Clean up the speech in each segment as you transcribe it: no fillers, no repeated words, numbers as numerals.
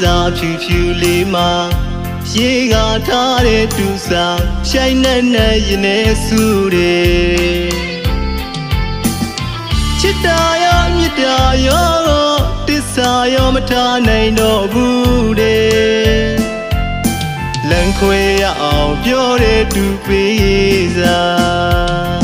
စာဖြူဖြူလေးမှာရေကထားတဲ့တူစာရှိုင်းနဲ့ရင်နဲ့ဆူတယ်ချစ်တာရောမြတ်တာရောတစ္ဆာရောမထားနိုင်တော့ဘူးတဲ့လန်ခွေရအောင်ပြောတဲ့တူပေးစား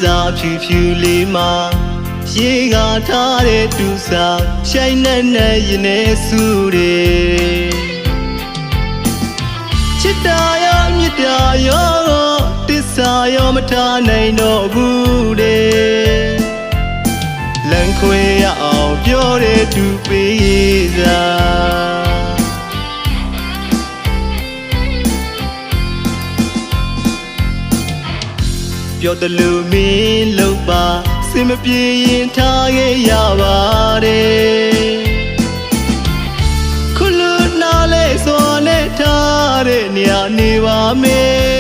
စာဖြူဖြူလေးမှာရေကထားတဲ့တူစာရှိုင်းနဲ့ရင်နဲ့ဆူတယ်ချစ်တာရောမြတ်တာရောတစ္ဆာရောမထားနိုင်တော့ဘူးတဲ့လန်ခွေရအောင်ပြောတဲ့တူပေးစားပြောတယ်လို့မင်းလို့ပါစင်မပြေရင်ထားခဲ့ရပါတယ်ခုလူနာလဲစောနဲ့ထားတဲ့နေရာနေပါမယ်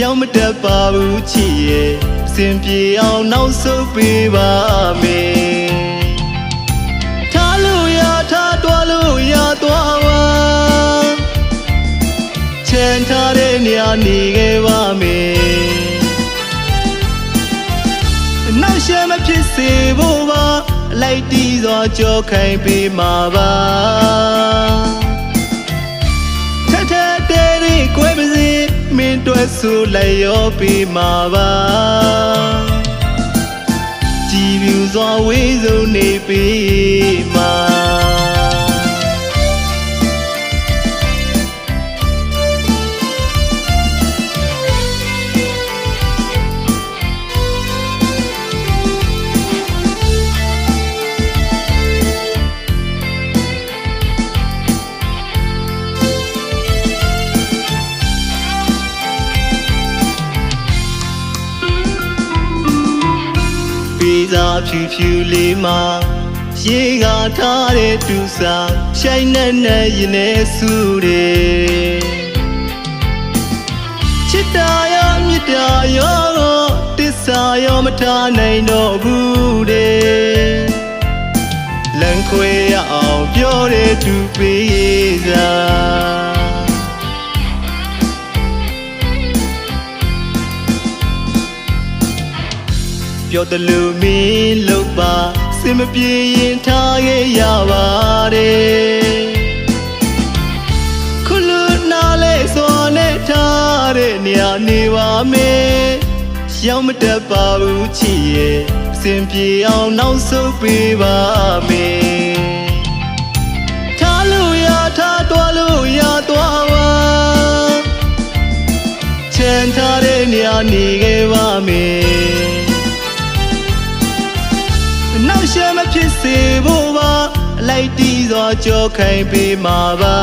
ရောက်မတတ်ပါဘူးချစ်ရဲ့စင်ပြေအောင်နောက်ဆုတ်ပေးပါမယ်ထားလို့ရထားတော်လို့ရသွားပါချမ်းထားတဲ့နေရာနေခဲ့ပါမယ်နောက်ရှမဖြစ်စေဖို့ပါလိုက်တီးစွာကြောခိုင်ပေးမှာပါထထတဲ့ရင်ကိုယ်ပါစေမင်းတွေ့ဆူလိုက်ရောပေးမှာပါကြည်ပြူစွာဝေးစုံနေပေးမှာစာဖြူဖြူလေးမှာရေကထားတဲ့တူစာရှိုင်းနဲ့ရင်နဲ့ဆူတယ်ချစ်တာရောမြတ်တာရောတစ္ဆာရောမထားနိုင်တော့ဘူးတဲ့လန်ခွေရအောင်ပြောတဲ့တူပေးစားပြောတယ်လို့မင်းလို့ပါစင်မပြေရင်ထားခဲ့ရပါတယ်ခုလူနာလဲစောနဲ့ထားတဲ့နေရာနေပါမယ်ရောက်မတတ်ပါဘူးချစ်ရဲ့စင်ပြေအောင်နောက်ဆုတ်ပေးပါမယ်ထားလို့ရထားတော်လို့ရသွားပါချမ်းထားတဲ့နေရာနေခဲ့ပါမယ်နောက်ရှမဖြစ်စေဖို့ပါလိုက်တီးစွာကြောခိုင်ပေးမှာပါ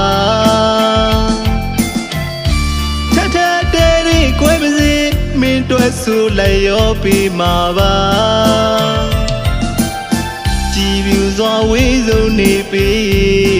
ထထတဲ့ရင်ကိုယ်ပါစေမင်းတွေ့ဆူလိုက်ရောပေးမှာပါကြည်ပြူစွာဝေးစုံနေပေး